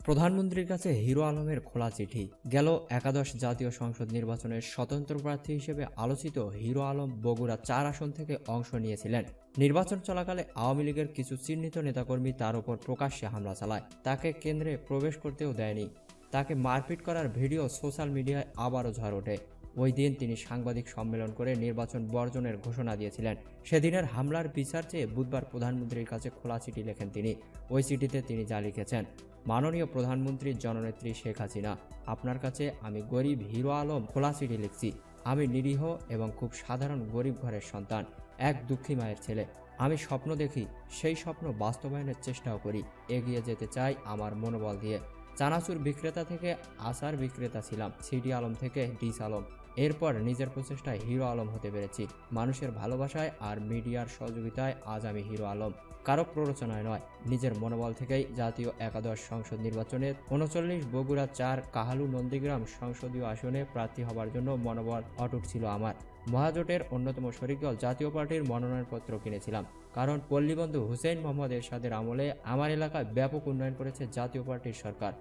প্রধানমন্ত্রীর কাছে হিরো আলমের খোলা চিঠি। গেল একাদশ জাতীয় সংসদ নির্বাচনের স্বতন্ত্র প্রার্থী হিসেবে আলোচিত হিরো আলম বগুড়া 4 আসন থেকে অংশ নিয়েছিলেন। নির্বাচন চলাকালে আওয়ামী লীগের কিছু চিহ্নিত নেতাকর্মী তার উপর প্রকাশ্যে হামলা চালায়, তাকে কেন্দ্রে প্রবেশ করতেও দেয়নি। তাকে মারপিট করার ভিডিও সোশ্যাল মিডিয়ায় আবারও ঝড় ওঠে। ওই দিন তিনি সাংবাদিক সম্মেলন করে নির্বাচন বর্জনের ঘোষণা দিয়েছিলেন। সেদিনের হামলার বিচার চেয়ে বুধবার প্রধানমন্ত্রীর কাছে খোলা চিঠি লেখেন তিনি। ওই চিঠিতে তিনি যা লিখেছেন: মাননীয় প্রধানমন্ত্রী জননেত্রী শেখ হাসিনা, আপনার কাছে আমি গরিব হিরো আলম খোলা চিঠি লিখছি। আমি নিরীহ এবং খুব সাধারণ গরিব ঘরের সন্তান, এক দুঃখী মায়ের ছেলে। আমি স্বপ্ন দেখি, সেই স্বপ্ন বাস্তবায়নের চেষ্টাও করি। এগিয়ে যেতে চাই আমার মনোবল দিয়ে। চানাচুর বিক্রেতা থেকে আচার বিক্রেতা ছিলাম, সিডি আলম থেকে ডিস আলম। এরপর নিজের প্রচেষ্টায় হিরো আলম হতে পেরেছি। মানুষের ভালোবাসায় আর মিডিয়ার সহযোগিতায় আজ আমি হিরো আলম। কারো প্ররোচনায় নয়, নিজের মনোবল থেকেই জাতীয় একাদশ সংসদ নির্বাচনে 39 বগুড়া 4 কাহালু নন্দীগ্রাম সংসদীয় আসনে প্রার্থী হবার জন্য মনোবল অটুট ছিল আমার। মহাজোটের অন্যতম শরিক দল জাতীয় পার্টির মনোনয়নপত্র কিনেছিলাম, কারণ পল্লীবন্ধু হুসেইন মোহাম্মদ এরশাদের আমলে আমার এলাকায় ব্যাপক উন্নয়ন করেছে জাতীয় পার্টির সরকার।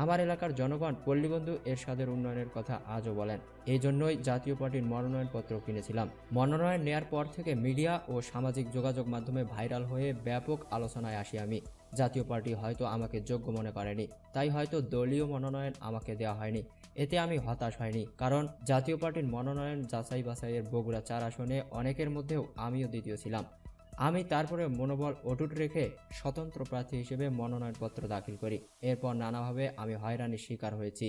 আমার এলাকার জনগণ পল্লীবন্ধু এরশাদের উন্নয়নের কথা আজও বলেন। এই জন্যই জাতীয় পার্টির মনোনয়নপত্র কিনেছিলাম। মনোনয়ন নেয়ার পর থেকে মিডিয়া ও সামাজিক যোগাযোগ মাধ্যমে ভাইরাল হয়ে ব্যাপক আলোচনায় আসি আমি। জাতীয় পার্টি হয়তো আমাকে যোগ্য মনে করেনি, তাই হয়তো দলীয় মনোনয়ন আমাকে দেওয়া হয়নি। এতে আমি হতাশ হয়নি, কারণ জাতীয় পার্টির মনোনয়ন যাচাই বাছাইয়ের বগুড়া 4 আসনে অনেকের মধ্যেও আমিও দ্বিতীয় ছিলাম। আমি তারপরে মনোবল অটুট রেখে স্বতন্ত্র প্রার্থী হিসেবে মনোনয়নপত্র দাখিল করি। এরপর নানাভাবে আমি হয়রানির শিকার হয়েছি।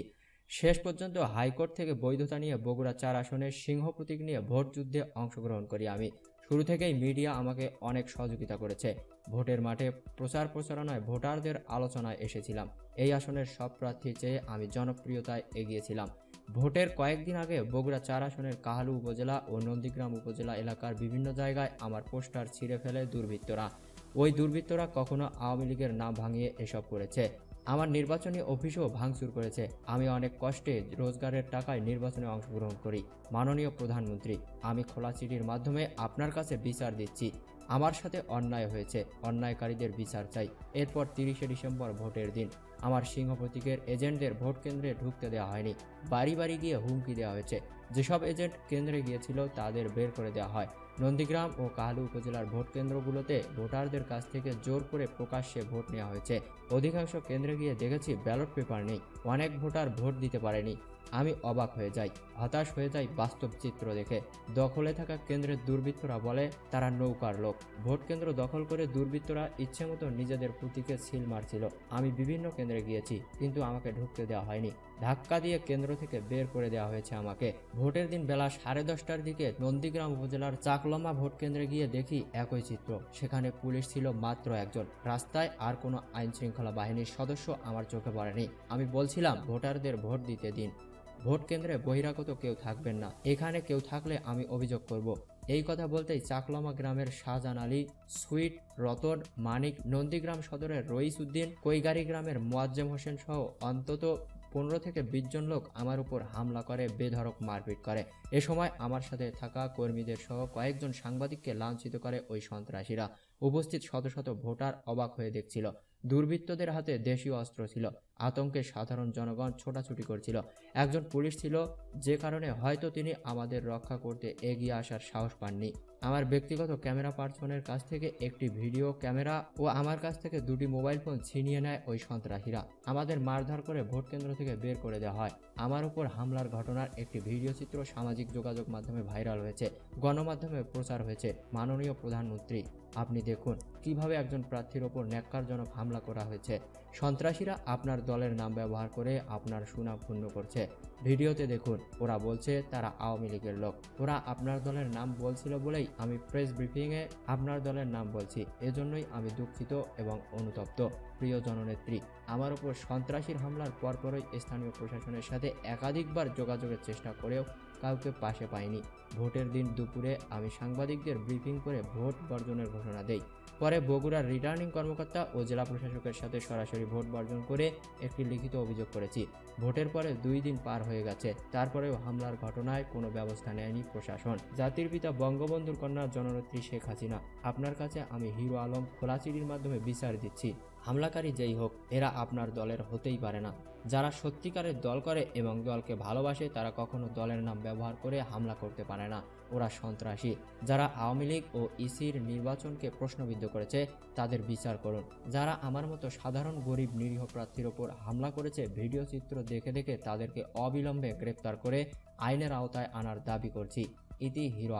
শেষ পর্যন্ত হাইকোর্ট থেকে বৈধতা নিয়ে বগুড়া 4 আসনে সিংহ প্রতীক নিয়ে ভোট যুদ্ধে অংশগ্রহণ করি আমি। শুরু থেকেই মিডিয়া আমাকে অনেক সহযোগিতা করেছে। ভোটের মাঠে প্রচার প্রচারণায় ভোটারদের আলোচনায় এসেছিলাম। এই আসনের সব প্রার্থীর চেয়ে আমি জনপ্রিয়তায় এগিয়েছিলাম। ভোটের কয়েকদিন আগে বগুড়া 4 আসনের কাহালু উপজেলা ও নন্দীগ্রাম উপজেলা এলাকার বিভিন্ন জায়গায় আমার পোস্টার ছিঁড়ে ফেলে দুর্বৃত্তরা। ওই দুর্বৃত্তরা কখনো আওয়ামী লীগের নাম ভাঙিয়ে এসব করেছে। আমার নির্বাচনী অফিসও ভাঙচুর করেছে। আমি অনেক কষ্টে রোজগারের টাকায় নির্বাচনে অংশগ্রহণ করি। মাননীয় প্রধানমন্ত্রী, আমি খোলা চিঠির মাধ্যমে আপনার কাছে বিচার দিচ্ছি। আমার সাথে অন্যায় হয়েছে, অন্যায়কারীদের বিচার চাই। এরপর 30শে ডিসেম্বর ভোটের দিন আমার সিংহ প্রতীকের এজেন্টদের ভোট কেন্দ্রে ঢুকতে দেওয়া হয়নি। বাড়ি বাড়ি গিয়ে হুমকি দেওয়া হয়েছে। যেসব এজেন্ট কেন্দ্রে গিয়েছিল তাদের বের করে দেওয়া হয়। নন্দীগ্রাম ও কাহালু উপজেলার ভোট কেন্দ্রগুলোতে ভোটারদের কাছ থেকে জোর করে প্রকাশ্যে ভোট নেওয়া হয়েছে। অধিকাংশ কেন্দ্রে গিয়ে দেখেছি ব্যালট পেপার নেই। অনেক ভোটার ভোট দিতে পারেনি। আমি অবাক হয়ে যাই, হতাশ হয়ে যাই বাস্তব চিত্র দেখে। দখলে থাকা কেন্দ্রের দুর্বৃত্তরা বলে তারা নৌকার লোক। ভোট কেন্দ্র দখল করে দুর্বৃত্তরা ইচ্ছেমতো নিজেদের প্রতীকে সিল মারছিল। আমি বিভিন্ন কেন্দ্রে গিয়েছি, কিন্তু আমাকে ঢুকতে দেওয়া হয়নি। ধাক্কা দিয়ে কেন্দ্র থেকে বের করে দেওয়া হয়েছে আমাকে। ভোটের দিন বেলা 10:30টার দিকে নন্দীগ্রাম উপজেলার চাকলমা ভোট কেন্দ্রে গিয়ে দেখি একই চিত্র। সেখানে পুলিশ ছিল মাত্র একজন। রাস্তায় আর কোনো আইন শৃঙ্খলা বাহিনীর সদস্য আমার চোখে পড়েনি। আমি বলছিলাম, ভোটারদের ভোট দিতে দিন। ভোট কেন্দ্রে বহিরাগত কেউ থাকবেন না। এখানে কেউ থাকলে আমি অভিযোগ করব। এই কথা বলতেই চাকলমা গ্রামের শাহজান আলী, সুইট, রতন, মানিক, নন্দীগ্রাম সদরের রইস উদ্দিন, কৈগারি গ্রামের মোয়াজ্জেম হোসেন সহ অন্তত 15 থেকে 20 জন লোক আমার উপর হামলা করে বেধড়ক মারপিট করে। এ সময় আমার সাথে থাকা কর্মীদের সহ কয়েকজন সাংবাদিককে লাঞ্ছিত করে ওই সন্ত্রাসীরা। উপস্থিত শত শত ভোটার অবাক হয়ে দেখছিল। দুর্বৃত্তদের হাতে দেশীয় অস্ত্র ছিল। আতঙ্কে সাধারণ জনগণ ছোটাছুটি করছিল। একজন পুলিশ ছিল, যে কারণে হয়তো তিনি আমাদের রক্ষা করতে এগিয়ে আসার সাহস পাননি। আমার ব্যক্তিগত ক্যামেরা পার্সনের কাছ থেকে একটি ভিডিও ক্যামেরা ও আমার কাছ থেকে 2টি মোবাইল ফোন ছিনিয়ে নেয় ওই সন্ত্রাসীরা। আমাদের মারধর করে ভোট কেন্দ্র থেকে বের করে দেওয়া হয়। আমার উপর হামলার ঘটনার একটি ভিডিও চিত্র সামাজিক যোগাযোগ মাধ্যমে ভাইরাল হয়েছে, গণমাধ্যমে প্রচার হয়েছে। মাননীয় প্রধানমন্ত্রী, আপনি দেখুন কিভাবে একজন প্রার্থীর ওপর ন্যাক্কারজনক হামলা করা হয়েছে। সন্ত্রাসীরা আপনার দলের নাম ব্যবহার করে আপনার সুনাম ক্ষুণ্ণ করছে। ভিডিওতে দেখুন, ওরা বলছে তারা আওয়ামী লীগের লোক। ওরা আপনার দলের নাম বলছিল বলেই আমি প্রেস ব্রিফিংয়ে আপনার দলের নাম বলছি। এজন্যই আমি দুঃখিত এবং অনুতপ্ত। প্রিয় জননেত্রী, আমার উপর সন্ত্রাসীর হামলার পরপরই স্থানীয় প্রশাসনের সাথে একাধিকবার যোগাযোগের চেষ্টা করেও কাউকে পাশে পাইনি। ভোটের দিন দুপুরে আমি সাংবাদিকদের ব্রিফিং করে ভোট বর্জনের ঘোষণা দেই। পরে বগুড়ার রিটার্নিং কর্মকর্তা ও জেলা প্রশাসকের সাথে সরাসরি ভোট বর্জন করে একটি লিখিত অভিযোগ করেছি। ভোটের পরে 2 দিন পার হয়ে গেছে, তারপরেও হামলার ঘটনায় কোনো ব্যবস্থা নেয়নি প্রশাসন। জাতির পিতা বঙ্গবন্ধুর কন্যা জননেত্রী শেখ হাসিনা, আপনার কাছে আমি হিরো আলম খোলা চিঠির মাধ্যমে বিচার দিচ্ছি। হামলাকারী যেই হোক, এরা আপনার দলের হতেই পারে না। যারা সত্যিকারের দল করে এবং দলকে ভালোবাসে তারা কখনো দলের নাম ব্যবহার করে হামলা করতে পারে না। ওরা সন্ত্রাসী। যারা আওয়ামী লীগ ও ইসির নির্বাচনকে প্রশ্নবিদ্ধ করেছে তাদের বিচার করুন। যারা আমার মতো সাধারণ গরিব নিরীহ প্রার্থীর ওপর হামলা করেছে, ভিডিও চিত্র দেখে দেখে তাদেরকে অবিলম্বে গ্রেপ্তার করে আইনের আওতায় আনার দাবি করছি। ইতি হিরো